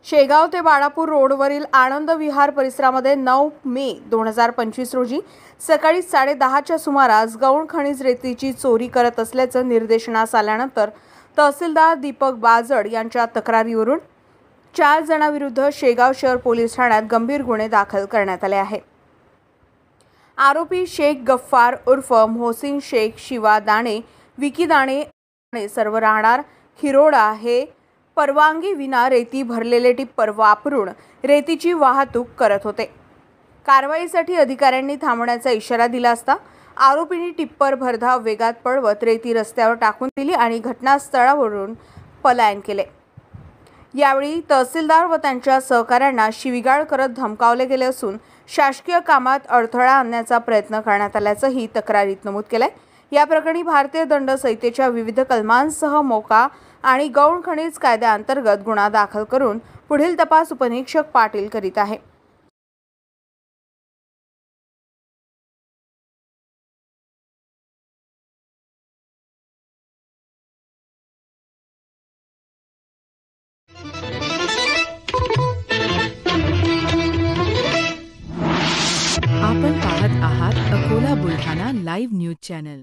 शेगाव ते बाळापूर रोडवरील आनंद विहार परिसरामध्ये 9 मे 2025 रोजी सकाळी 10:30च्या सुमारास गौण खनिज रेतीची चोरी करत असल्याचं निर्देशनास आल्यानंतर तहसीलदार दीपक बाजड यांच्या तक्रारीवरून 4 जणांविरुद्ध शेगाव शहर पोलीस ठाण्यात गंभीर गुन्हे दाखल करण्यात आले आहेत। आरोपी शेख गफ्फार उर्फ मोहसिन शेख शिवा दाणे विकी दाणे सर्व राहणार खिरोडा हे परवानगी विना रेती भरलेले टिप्पर वापरून रेतीची वाहतूक करत होते। कारवाईसाठी अधिकाऱ्यांनी थांबण्याचा इशारा दिला असता आरोपींनी टिप्पर भरधाव वेगात पळवत रेती रस्त्यावर टाकून दिली आणि घटनास्थळावरून पलायन केले। यावेळी तहसीलदार व त्यांच्या सहकाऱ्यांना शिवीगाळ करत धमकावले गेले असून शासकीय कामात अडथळा आणण्याचा प्रयत्न करण्यात आल्याचंही तक्रारीत नमूद केलंय। या प्रकरणी भारतीय दंड संहितेच्या विविध कलमांसह मोका आणि गौण खनिज कायद्याअंतर्गत गुन्हा दाखल करून पुढील तपास उपनिरीक्षक पाटील करीत आहे। आपण पाहत आहात Akola Buldhana live news channel.